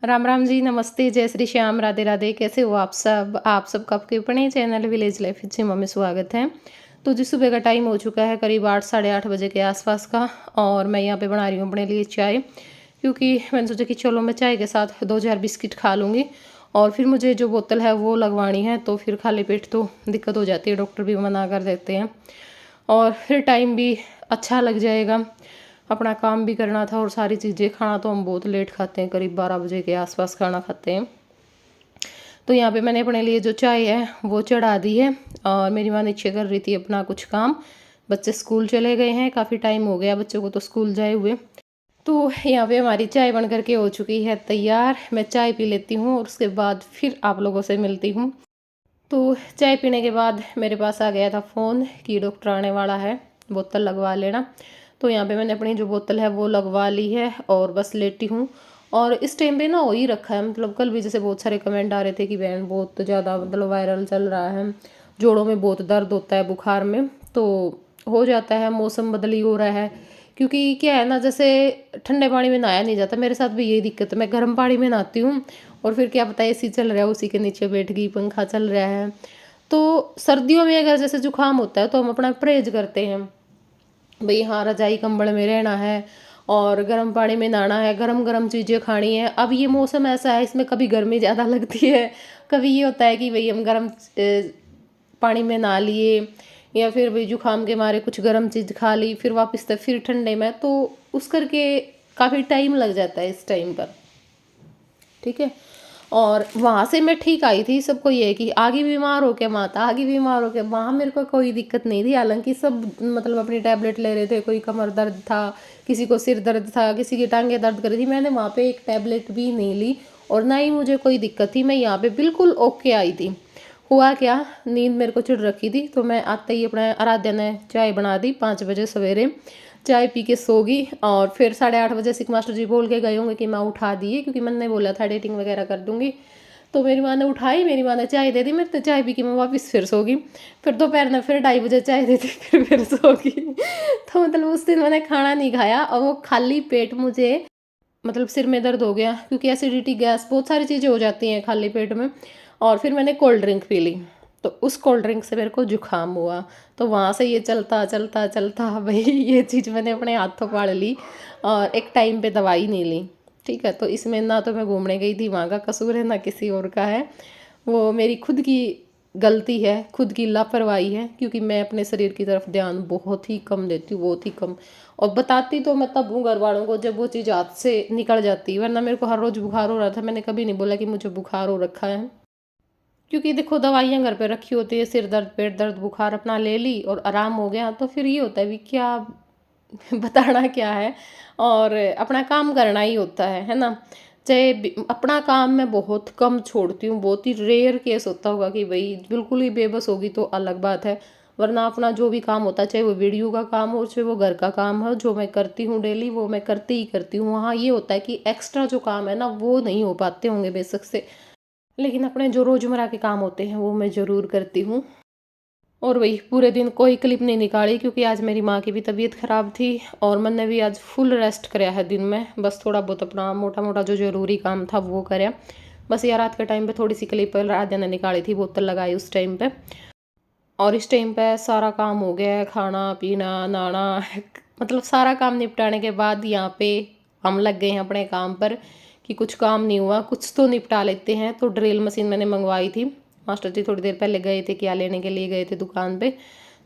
राम राम जी, नमस्ते, जय श्री श्याम, राधे राधे। कैसे हो आप सबका आपके अपने चैनल विलेज लाइफ जिमा में स्वागत है। तो जी सुबह का टाइम हो चुका है, करीब 8 साढ़े 8 बजे के आसपास का। और मैं यहाँ पे बना रही हूँ अपने लिए चाय, क्योंकि मैंने सोचा कि चलो मैं चाय के साथ 2 बिस्किट खा लूँगी। और फिर मुझे जो बोतल है वो लगवानी है, तो फिर खाली पेट तो दिक्कत हो जाती है, डॉक्टर भी मना कर देते हैं। और फिर टाइम भी अच्छा लग जाएगा, अपना काम भी करना था और सारी चीज़ें। खाना तो हम बहुत लेट खाते हैं, करीब 12 बजे के आसपास खाना खाते हैं। तो यहाँ पे मैंने अपने लिए जो चाय है वो चढ़ा दी है। और मेरी माँ नीचे कर रही थी अपना कुछ काम। बच्चे स्कूल चले गए हैं, काफ़ी टाइम हो गया बच्चों को तो स्कूल जाए हुए। तो यहाँ पे हमारी चाय बन करके हो चुकी है तैयार। मैं चाय पी लेती हूँ और उसके बाद फिर आप लोगों से मिलती हूँ। तो चाय पीने के बाद मेरे पास आ गया था फ़ोन कि डॉक्टर आने वाला है, बोतल लगवा लेना। तो यहाँ पे मैंने अपनी जो बोतल है वो लगवा ली है और बस लेटी हूँ। और इस टाइम पे ना हो ही रखा है, मतलब कल भी जैसे बहुत सारे कमेंट आ रहे थे कि बहन बहुत ज़्यादा मतलब वायरल चल रहा है, जोड़ों में बहुत दर्द होता है बुखार में। तो हो जाता है, मौसम बदली हो रहा है। क्योंकि क्या है ना, जैसे ठंडे पानी में नहाया नहीं जाता, मेरे साथ भी यही दिक्कत है। मैं गर्म पानी में नहाती हूँ और फिर क्या पता एसी चल रहा है, उसी के नीचे बैठ गई, पंखा चल रहा है। तो सर्दियों में अगर जैसे जुकाम होता है तो हम अपना परहेज करते हैं, भाई हाँ रजाई कंबल में रहना है और गर्म पानी में नहाना है, गरम गरम चीज़ें खानी है। अब ये मौसम ऐसा है, इसमें कभी गर्मी ज़्यादा लगती है, कभी ये होता है कि भाई हम गर्म पानी में नहा लिए, या फिर भाई जुकाम के मारे कुछ गर्म चीज़ खा ली, फिर वापस से फिर ठंडे में, तो उस करके काफ़ी टाइम लग जाता है इस टाइम पर। ठीक है। और वहाँ से मैं ठीक आई थी, सबको ये है कि आगे बीमार हो के माता, आगे बीमार हो के, वहाँ मेरे को कोई दिक्कत नहीं थी। हालांकि सब मतलब अपनी टैबलेट ले रहे थे, कोई कमर दर्द था, किसी को सिर दर्द था, किसी की टांगें दर्द कर रही थी। मैंने वहाँ पे एक टैबलेट भी नहीं ली और ना ही मुझे कोई दिक्कत थी। मैं यहाँ पे बिल्कुल ओके आई थी। हुआ क्या, नींद मेरे को चिढ़ रखी थी, तो मैं आते ही अपने आराध्या ने चाय बना दी 5 बजे सवेरे। चाय पी के सो गई और फिर 8:30 बजे सिक मास्टर जी बोल के गए होंगे कि मैं उठा दिए, क्योंकि मैंने बोला था एडिटिंग वगैरह कर दूंगी। तो मेरी माँ ने उठाई, मेरी माँ ने चाय दे दी, मेरे तो चाय पी के मैं वापस फिर सो गई। फिर दोपहर में फिर 2:30 बजे चाय दे दी, फिर सो गई। तो मतलब उस दिन मैंने खाना नहीं खाया और वो खाली पेट मुझे मतलब सिर में दर्द हो गया, क्योंकि एसिडिटी, गैस, बहुत सारी चीज़ें हो जाती हैं खाली पेट में। और फिर मैंने कोल्ड ड्रिंक पी ली, तो उस कोल्ड ड्रिंक से मेरे को जुकाम हुआ। तो वहाँ से ये चलता चलता चलता भाई ये चीज़ मैंने अपने हाथों पाड़ ली और एक टाइम पे दवाई नहीं ली। ठीक है। तो इसमें ना तो मैं घूमने गई थी, वहाँ का कसूर है, ना किसी और का है। वो मेरी खुद की गलती है, खुद की लापरवाही है, क्योंकि मैं अपने शरीर की तरफ ध्यान बहुत ही कम देती हूँ, बहुत ही कम। और बताती तो मैं तब हूँ घर वालों को जब वो चीज़ हाथ से निकल जाती है, वरना मेरे को हर रोज़ बुखार हो रहा था, मैंने कभी नहीं बोला कि मुझे बुखार हो रखा है। क्योंकि देखो दवाइयाँ घर पे रखी होती है, सिर दर्द, पेट दर्द, बुखार, अपना ले ली और आराम हो गया। तो फिर ये होता है भी क्या बताना क्या है, और अपना काम करना ही होता है ना। चाहे अपना काम मैं बहुत कम छोड़ती हूँ, बहुत ही रेयर केस होता होगा कि भाई बिल्कुल ही बेबस होगी तो अलग बात है। वरना अपना जो भी काम होता है, चाहे वो वीडियो का काम हो, चाहे वो घर का काम हो, जो मैं करती हूँ डेली वो मैं करती ही करती हूँ। वहाँ ये होता है कि एक्स्ट्रा जो काम है ना वो नहीं हो पाते होंगे बेशक से, लेकिन अपने जो रोज़मर्रा के काम होते हैं वो मैं ज़रूर करती हूँ। और वही पूरे दिन कोई क्लिप नहीं निकाली, क्योंकि आज मेरी माँ की भी तबीयत ख़राब थी और मैंने भी आज फुल रेस्ट कराया है दिन में। बस थोड़ा बहुत अपना मोटा मोटा जो ज़रूरी काम था वो कराया। बस यार रात के टाइम पे थोड़ी सी क्लिप रात ने निकाली थी, बोतल लगाई उस टाइम पे। और इस टाइम पे सारा काम हो गया है, खाना पीना नहाना मतलब सारा काम निपटाने के बाद यहाँ पे हम लग गए हैं अपने काम पर कि कुछ काम नहीं हुआ, कुछ तो निपटा लेते हैं। तो ड्रिल मशीन मैंने मंगवाई थी, मास्टर जी थोड़ी देर पहले गए थे, क्या लेने के लिए गए थे दुकान पे।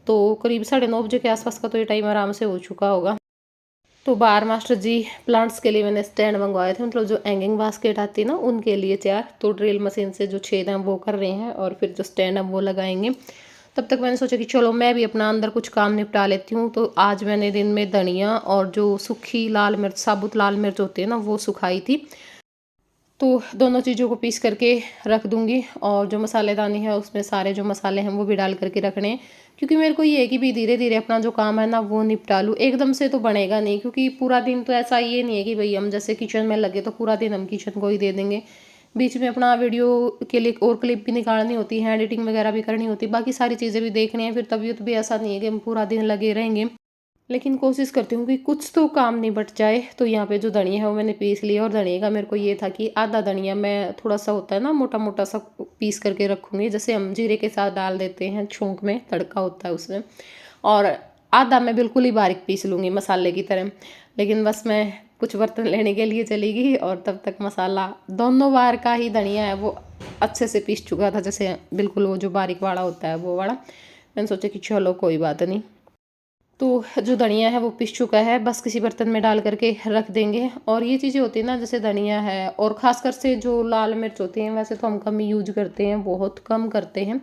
तो करीब 9:30 बजे के आसपास का तो ये टाइम आराम से हो चुका होगा। तो बाहर मास्टर जी प्लांट्स के लिए मैंने स्टैंड मंगवाए थे, मतलब जो हैंगिंग बास्केट आती है ना उनके लिए 4। तो ड्रिल मशीन से जो छेद हैं वो कर रहे हैं और फिर जो स्टैंड है वो लगाएंगे। तब तक मैंने सोचा कि चलो मैं भी अपना अंदर कुछ काम निपटा लेती हूँ। तो आज मैंने दिन में धनिया और जो सूखी लाल मिर्च, साबुत लाल मिर्च होती है ना, वो सुखाई थी। तो दोनों चीज़ों को पीस करके रख दूँगी और जो मसालेदानी है उसमें सारे जो मसाले हैं वो भी डाल करके रखने हैं। क्योंकि मेरे को ये है कि भी धीरे धीरे अपना जो काम है ना वो निपटा लूँ, एकदम से तो बनेगा नहीं। क्योंकि पूरा दिन तो ऐसा ये नहीं है कि भाई हम जैसे किचन में लगे तो पूरा दिन हम किचन को ही दे देंगे। बीच में अपना वीडियो के लिए और क्लिप भी निकालनी होती है, एडिटिंग वगैरह भी करनी होती है, बाकी सारी चीज़ें भी देखनी है। फिर तबीयत भी ऐसा नहीं है कि हम पूरा दिन लगे रहेंगे। लेकिन कोशिश करती हूँ कि कुछ तो काम निपट जाए। तो यहाँ पे जो धनिया है वो मैंने पीस लिया, और धनिया का मेरे को ये था कि आधा धनिया मैं थोड़ा सा होता है ना मोटा मोटा सा पीस करके रखूँगी, जैसे हम जीरे के साथ डाल देते हैं छोंक में, तड़का होता है उसमें, और आधा मैं बिल्कुल ही बारीक पीस लूँगी मसाले की तरह। लेकिन बस मैं कुछ बर्तन लेने के लिए चली गई और तब तक मसाला दोनों बार का ही धनिया है वो अच्छे से पीस चुका था, जैसे बिल्कुल वो जो बारीक वाला होता है वो वाला। मैंने सोचा कि चलो कोई बात नहीं। तो जो धनिया है वो पिस चुका है, बस किसी बर्तन में डाल करके रख देंगे। और ये चीज़ें होती है ना, जैसे धनिया है और ख़ासकर से जो लाल मिर्च होती हैं, वैसे तो हम कम ही यूज करते हैं, बहुत कम करते हैं।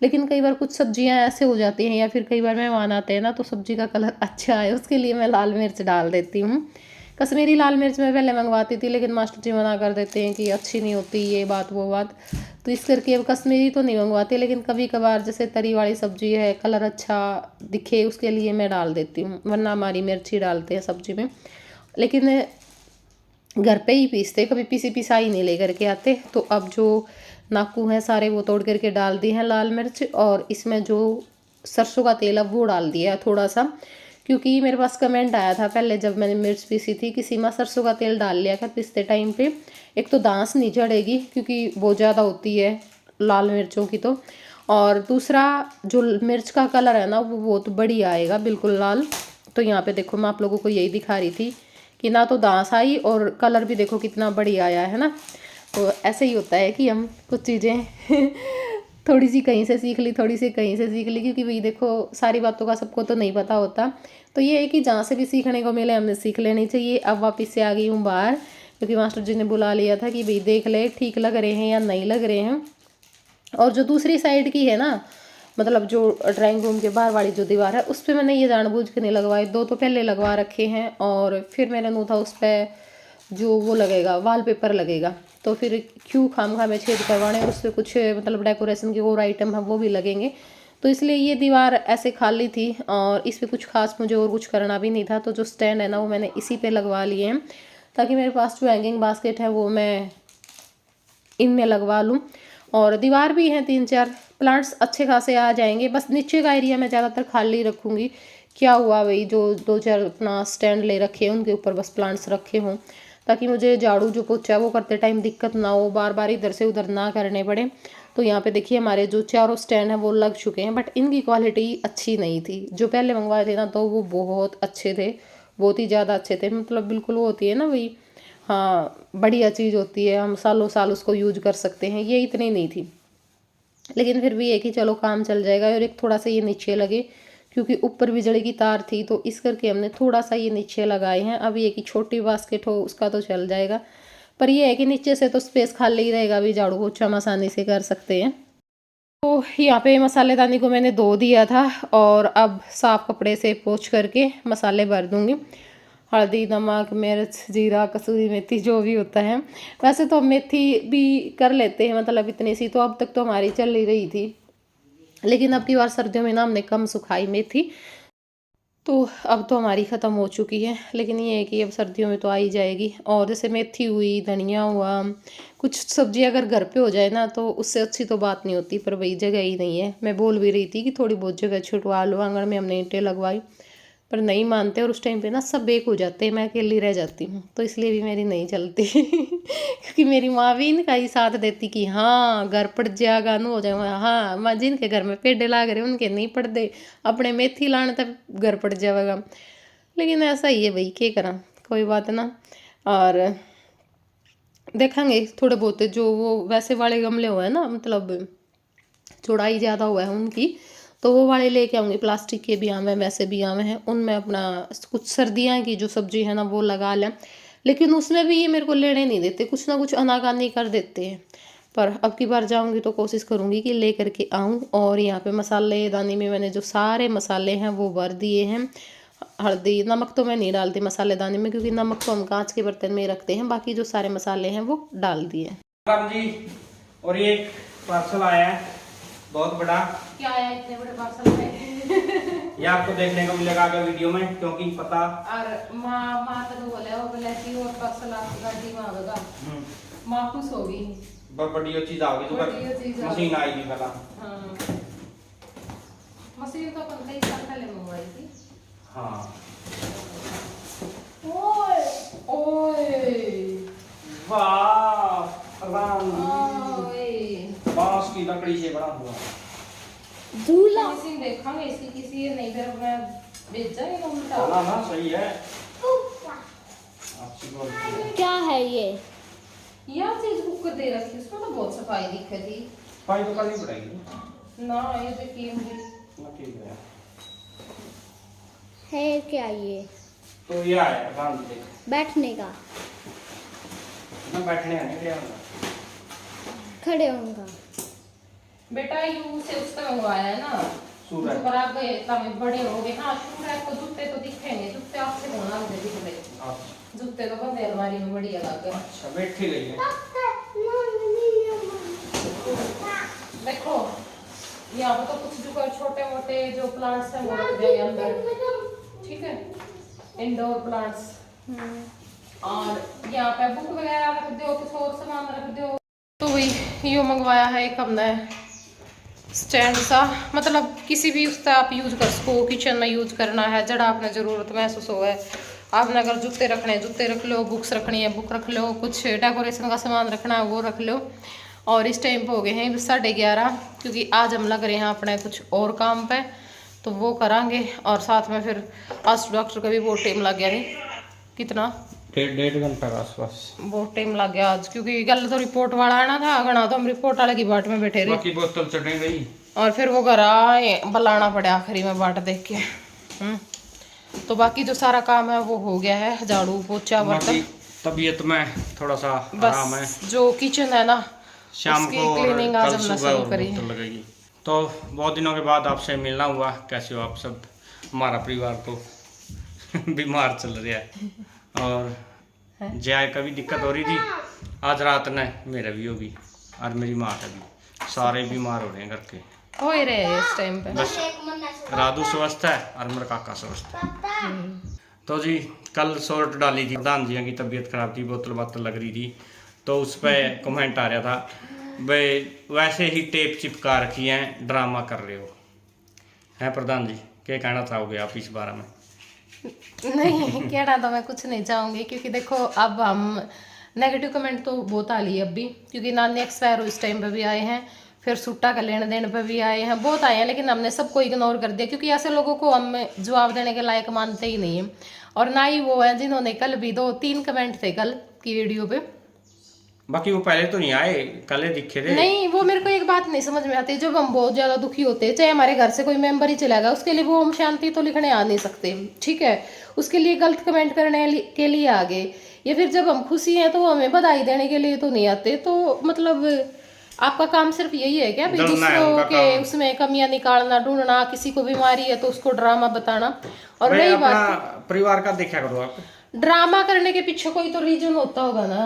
लेकिन कई बार कुछ सब्जियां ऐसे हो जाती हैं या फिर कई बार मेहमान आते हैं ना, तो सब्जी का कलर अच्छा है उसके लिए मैं लाल मिर्च डाल देती हूँ। कश्मीरी लाल मिर्च मैं पहले मंगवाती थी, लेकिन मास्टर जी मना कर देते हैं कि अच्छी नहीं होती ये बात वो बात, तो इस करके अब कश्मीरी तो नहीं मंगवाती। लेकिन कभी कभार जैसे तरी वाली सब्जी है, कलर अच्छा दिखे उसके लिए मैं डाल देती हूँ, वरना हमारी मिर्च ही डालते हैं सब्जी में। लेकिन घर पे ही पीसते, कभी पीसी पिसाई नहीं लेकर के आते। तो अब जो नाकू हैं सारे वो तोड़ करके डाल दिए हैं लाल मिर्च, और इसमें जो सरसों का तेल है वो डाल दिया है थोड़ा सा, क्योंकि मेरे पास कमेंट आया था पहले जब मैंने मिर्च पीसी थी कि सीमा सरसों का तेल डाल लिया कर पीसते टाइम पे, एक तो दांस नहीं चढ़ेगी क्योंकि बहुत ज़्यादा होती है लाल मिर्चों की, तो और दूसरा जो मिर्च का कलर है ना वो बहुत बढ़िया आएगा, बिल्कुल लाल। तो यहाँ पे देखो मैं आप लोगों को यही दिखा रही थी कि ना तो दांस आई और कलर भी देखो कितना बढ़िया आया है ना। तो ऐसे ही होता है कि हम कुछ चीज़ें थोड़ी सी कहीं से सीख ली, थोड़ी सी कहीं से सीख ली, क्योंकि भाई देखो सारी बातों का सबको तो नहीं पता होता। तो ये है कि जहाँ से भी सीखने को मिले हमें सीख लेनी चाहिए। अब वापस से आ गई हूँ बाहर, क्योंकि मास्टर जी ने बुला लिया था कि भाई देख ले ठीक लग रहे हैं या नहीं लग रहे हैं। और जो दूसरी साइड की है ना, मतलब जो ड्राइंग रूम के बाहर वाली जो दीवार है, उस पर मैंने ये जानबूझ के नहीं लगवाए, दो तो पहले लगवा रखे हैं, और फिर मैंने नू था उस पर जो वो लगेगा वॉलपेपर लगेगा, तो फिर क्यों खामखा में छेद करवाने, और उस पर कुछ मतलब डेकोरेशन के और आइटम है वो भी लगेंगे। तो इसलिए ये दीवार ऐसे खाली थी और इस पर कुछ खास मुझे और कुछ करना भी नहीं था। तो जो स्टैंड है ना वो मैंने इसी पे लगवा लिए हैं, ताकि मेरे पास जो हैंगिंग बास्केट है वो मैं इनमें लगवा लूँ। और दीवार भी हैं 3-4, प्लांट्स अच्छे खासे आ जाएंगे। बस नीचे का एरिया मैं ज़्यादातर खाली रखूँगी। क्या हुआ भाई, जो 2-4 अपना स्टैंड ले रखे हैं उनके ऊपर बस प्लांट्स रखे हों, ताकि मुझे झाड़ू जो पोछा है वो करते टाइम दिक्कत ना हो, बार बार इधर से उधर ना करने पड़े। तो यहाँ पे देखिए हमारे जो चारों स्टैंड हैं वो लग चुके हैं, बट इनकी क्वालिटी अच्छी नहीं थी। जो पहले मंगवाए थे ना तो वो बहुत अच्छे थे, बहुत ही ज़्यादा अच्छे थे, मतलब बिल्कुल वो होती है ना भाई, हाँ बढ़िया चीज़ होती है, हम सालों साल उसको यूज कर सकते हैं। ये इतनी नहीं थी, लेकिन फिर भी है कि चलो काम चल जाएगा। और एक थोड़ा सा ये नीचे लगे, क्योंकि ऊपर बिजली की तार थी, तो इस करके हमने थोड़ा सा ये नीचे लगाए हैं। अब ये कि छोटी बास्केट हो उसका तो चल जाएगा, पर ये है कि नीचे से तो स्पेस खाली ही रहेगा, भी झाड़ू पोछा हम आसानी से कर सकते हैं। तो यहाँ पे मसालेदानी को मैंने धो दिया था, और अब साफ कपड़े से पोंछ करके मसाले भर दूंगी। हल्दी, नमक, मिर्च, जीरा, कसूरी मेथी जो भी होता है। वैसे तो मेथी भी कर लेते हैं, मतलब इतनी सी तो अब तक तो हमारी चल ही रही थी, लेकिन अब की बार सर्दियों में ना हमने कम सुखाई मेथी, तो अब तो हमारी ख़त्म हो चुकी है। लेकिन ये है कि अब सर्दियों में तो आ ही जाएगी। और जैसे मेथी हुई, धनिया हुआ, कुछ सब्जी अगर घर पे हो जाए ना तो उससे अच्छी तो बात नहीं होती, पर वही जगह ही नहीं है। मैं बोल भी रही थी कि थोड़ी बहुत जगह छुटवा लो, आंगन में हमने ईंटें लगवाई, पर नहीं मानते, और उस टाइम पे ना सब एक हो जाते हैं, मैं अकेली रह जाती हूँ, तो इसलिए भी मेरी नहीं चलती क्योंकि मेरी माँ भी इनका ही साथ देती कि हाँ घर पड़ जाएगा, नु हो जाएगा, हाँ माँ जिनके घर में पेड़ लाग रहे उनके नहीं पड़ते, अपने मेथी लाने तक घर पड़ जाएगा। लेकिन ऐसा ही है भाई, क्या करा, कोई बात ना। और देखेंगे थोड़े बहुत जो वो वैसे वाले गमले हुए हैं ना, मतलब चौड़ाई ज़्यादा हुआ है उनकी, तो वो वाले लेके आऊँगी। प्लास्टिक के भी आम हैं, वैसे भी आम हैं, उनमें अपना कुछ सर्दियाँ की जो सब्जी है ना वो लगा लें। लेकिन उसमें भी ये मेरे को लेने नहीं देते, कुछ ना कुछ अनाकानी कर देते हैं। पर अब की बार जाऊँगी तो कोशिश करूँगी कि ले करके आऊँ। और यहाँ पे मसाले दानी में मैंने जो सारे मसाले हैं वो भर दिए हैं। हल्दी, नमक तो मैं नहीं डालती मसालेदानी में, क्योंकि नमक तो हम कांच के बर्तन में ही रखते हैं। बाकी जो सारे मसाले हैं वो डाल दिए जी। और ये पार्सल आया है बहुत बड़ा। क्या आया इतने बड़े पार्सल में? ये आपको देखने को मिलेगा आगे वीडियो में, क्योंकि पता और माँ तो बोले वो बोले कि और पार्सल आपकी गाड़ी में आवेगा। माँ खुश होगी, बहुत बढ़िया चीज आ गई, तो मशीन आएगी पहला। हाँ मशीन तो अपन कई साल पहले मंगवाई थी। हाँ ओए वाह प्रधान ओए बांस की लकड़ी से बना हुआ झूला किसी देखेंगे इसकी किसी ये नहीं फिर मैं बेच जाएगा उल्टा ना ना सही है आपसी बोल क्या है ये? यह चीज कुकर दे रखी उसमें तो बहुत सफाई दिखती थी सफाई तो करनी पड़ेगी ना ये तो क्लीन ना ठीक है है क्या ये? तो ये आया प्रधान जी देख बैठने का, ना बैठने आने क्या होगा खड़े होगा। बेटा यू से उसका मंगवाया है ना सूरज। जो बराबर गए तब बड़े हो गए हाँ सूरज को जूते तो दिखेंगे जूते आपसे होना मुझे दिख रहे अच्छा जूते तो बंदे अलमारी में बढ़िया लगे अच्छा बैठी गई है देखो यहाँ पर तो कुछ जो छोटे मोटे जो प्लांट्स हैं वो रख दिए अंदर ठीक है इंडोर प्लांट्स और यहाँ पे बुक वगैरह रख दो कुछ और सामान रख दो तो वही यो मंगवाया है एक हमने स्टैंड सा मतलब किसी भी उसका आप यूज कर सको किचन में यूज करना है जड़ा आपने जरूरत महसूस हो है आपने अगर जूते रखने हैं जूते रख लो बुक्स रखनी है बुक रख लो कुछ डेकोरेशन का सामान रखना है वो रख लो और इस टाइम पे हो गए हैं 11:30 क्योंकि आज हम लग रहे हैं अपने कुछ और काम पे तो वो करांगे और साथ में फिर आज डॉक्टर का भी बहुत टाइम लग गया नहीं कितना 1.5 घंटा के आसपास बहुत टाइम लग गया आज क्योंकि कल तो रिपोर्ट वाला आना था घना तो हम रिपोर्ट वाले की बाट में बैठे रहे बाकी बोतल चढ़ने गई और फिर वो घर आए बुलाना पड़ा आखिरी में बाट देख के तो बाकी जो सारा काम है वो हो गया है झाड़ू पोछा बर्तन तबीयत में थोड़ा सा आराम है बस जो किचन है ना शाम उसकी को और क्लीनिंग आज कल हमने सुबह शुरू और करी बोतल लगेगी तो बहुत दिनों के बाद आपसे मिलना हुआ कैसे हो आप सब हमारा परिवार तो बीमार चल रहा है और जय का भी दिक्कत हो रही थी आज रात ने मेरा भी होगी और मेरी माँ का भी सारे बीमार हो रहे हैं घर के हो ही रहे हैं इस टाइम पे बस राधू स्वस्थ है और मेरा काका स्वस्थ है तो जी कल शॉर्ट डाली थी प्रधान जी की तबीयत खराब थी बोतल बातल लग रही थी तो उस पर कमेंट आ रहा था भाई वैसे ही टेप चिपका रखी है ड्रामा कर रहे हो हैं प्रधान जी क्या कहना चाहोगे आप इस बारे में नहीं कहना तो मैं कुछ नहीं चाहूंगी क्योंकि देखो अब हम नेगेटिव कमेंट तो बहुत आ लिए अब भी क्योंकि नानी एक्सपायर इस टाइम पे भी आए हैं फिर सुट्टा का लेने देने पे भी आए हैं बहुत आए हैं लेकिन हमने सबको इग्नोर कर दिया क्योंकि ऐसे लोगों को हम जवाब देने के लायक मानते ही नहीं है और ना ही वो है जिन्होंने कल भी 2-3 कमेंट थे कल की वीडियो पे बाकी वो पहले तो नहीं आए कल ही दिखे थे नहीं वो मेरे को एक बात नहीं समझ में आती जब हम बहुत ज्यादा दुखी होते हैं चाहे हमारे घर से कोई मेंबर ही चला गया उसके लिए वो हम शांति तो लिखने आ नहीं सकते ठीक है उसके लिए गलत कमेंट करने के लिए आ गए या फिर जब हम खुशी हैं तो वो हमें बधाई देने के लिए तो नहीं आते तो मतलब आपका काम सिर्फ यही है क्या भाई दूसरों के उसमें कमियां निकालना ढूंढना किसी को बीमारी है तो उसको ड्रामा बताना और रही बात परिवार का देखा करो आप ड्रामा करने के पीछे कोई तो रीजन होता होगा ना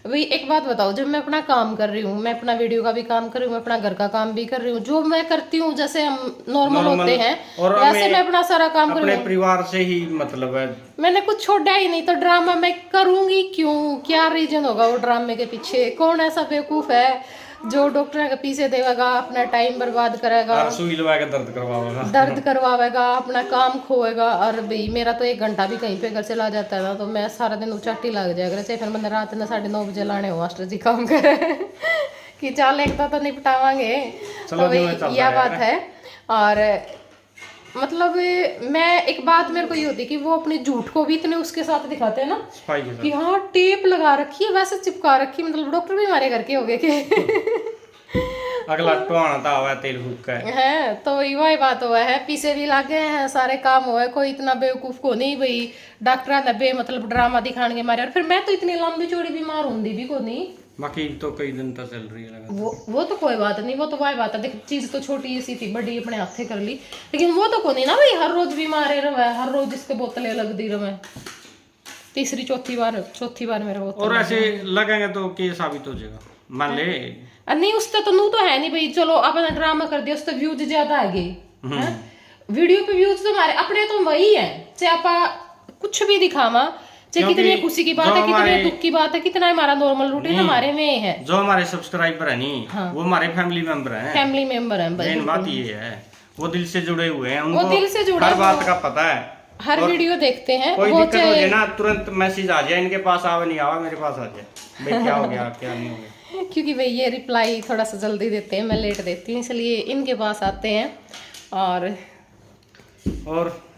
भाई एक बात बताओ जब मैं अपना काम कर रही हूँ मैं अपना वीडियो का भी काम कर रही हूँ मैं अपना घर का काम भी कर रही हूँ जो मैं करती हूँ जैसे हम नॉर्मल होते हैं वैसे मैं अपना सारा काम कर रही हूँ परिवार से ही मतलब है मैंने कुछ छोड़ा ही नहीं तो ड्रामा मैं करूंगी क्यों क्या रीजन होगा वो ड्रामे के पीछे कौन ऐसा बेवकूफ है जो डॉक्टर के पीछे देगा अपना टाइम बर्बाद करेगा सुई लगा के दर्द करवाएगा अपना काम खोएगा और भाई मेरा तो 1 घंटा भी कहीं पे घर चला जाता है ना तो मैं सारा दिन उचाटी लग जाएगा चाहे फिर मैंने रात में 9:30 बजे लाने हो मास्टर जी काम करे कि चाल एक तो निपटावांगे तो भाई यह बात है और मतलब मैं एक बात मेरे को ये होती है कि वो अपने झूठ को भी इतने उसके साथ दिखाते हैं ना कि हाँ टेप लगा रखी है वैसे चिपका रखी है मतलब डॉक्टर भी हमारे घर के हो गए के अगला टोना था हुआ तेल फूक है तो वही बात हुआ है पीछे भी लागे हैं सारे काम हुआ है कोई इतना बेवकूफ को नहीं भाई डॉक्टर ने बे मतलब ड्रामा दिखाने के मारे और फिर मैं तो इतनी लंबी चौड़ी बीमार होंगी भी को नहीं बाकी तो कई दिन तक चल रही है वो तो कोई बात नहीं वो तो वही बात है देख चीज तो छोटी सी थी बड़ी अपने हाथे कर ली लेकिन वो तो को नहीं ना भाई हर रोज बीमार रहे हर रोज इसके बोतलें लगती रहे तीसरी चौथी बार मेरा बोतल और ऐसे लगेंगे तो क्या साबित हो जाएगा मान ले नहीं उससे तो नू तो है नहीं भाई चलो अपना ड्रामा कर दिया उससे व्यूज ज्यादा आ गए वीडियो पे व्यूज तो हमारे अपने तो वही है चाहे आप कुछ भी दिखावा चाहे कितनी खुशी की बात है कितने दुख की बात है कितना हमारा नॉर्मल रूटीन हमारे में है जो हमारे सब्सक्राइबर है नहीं वो हमारे फैमिली मेंबर हैं मेन बात ये है वो दिल से जुड़े हुए हैं उनको दिल से जुड़े हर बात का पता है हर और वीडियो देखते हैं कोई वो दिक्कत हो चाहे जाए ना तुरंत मैसेज आ जाए, इनके पास आवे नहीं आवा, मेरे पास आ जाए भाई क्या हो गया क्या नहीं हो गया। क्योंकि भाई ये रिप्लाई थोड़ा सा जल्दी देते हैं, मैं लेट देती हूँ, इसलिए इनके पास आते हैं। और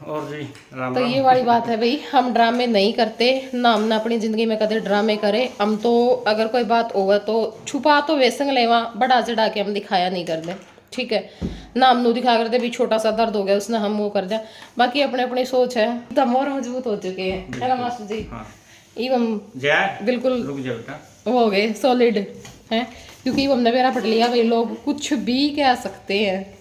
जी राम तो राम। ये वाली बात है भाई, हम ड्रामे नहीं करते ना, हमने अपनी जिंदगी में कदे ड्रामे करे। हम तो अगर कोई बात होगा तो छुपा तो वेसंग लेवा, बड़ा चढ़ा के हम दिखाया नहीं करते, ठीक है ना। हम नु दिखा करते भी छोटा सा दर्द हो गया उसने हम वो कर दिया, बाकी अपने अपनी सोच है। दम और मजबूत हो चुके हैं, है ना मास्टर जी? हाँ इवन जय बिल्कुल रुक जा बेटा, वो हो गए सॉलिड है, क्योंकि हमने मेरा पट लिया भाई, लोग कुछ भी कह सकते हैं।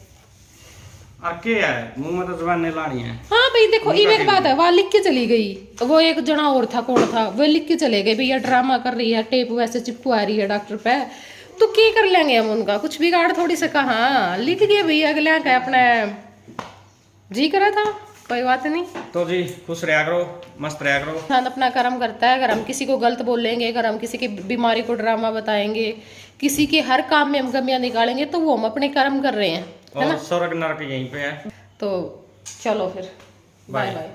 आके है मुंह में तो जबान नहीं लानी है। हाँ भाई देखो, ये एक बात है, वहाँ लिख के चली गई, वो एक जना और था, कौन था वो, लिख के चले गए भैया ड्रामा कर रही है, टेप वैसे चिपकवा रही है डॉक्टर पे, तो क्या कर लेंगे हम उनका, कुछ बिगाड़ थोड़ी से कहा, लिख गए भैया अगले का अपना जी करा था, कोई बात नहीं। तो जी खुश रहा करो, मस्त रहा करो। इंसान अपना कर्म करता है, अगर हम किसी को गलत बोलेंगे, अगर हम किसी की बीमारी को ड्रामा बताएंगे, किसी के हर काम में हम कमियां निकालेंगे, तो वो हम अपने कर्म कर रहे हैं, है और ना? स्वर्ग नरक यहीं पे है। तो चलो फिर बाय बाय। बाय।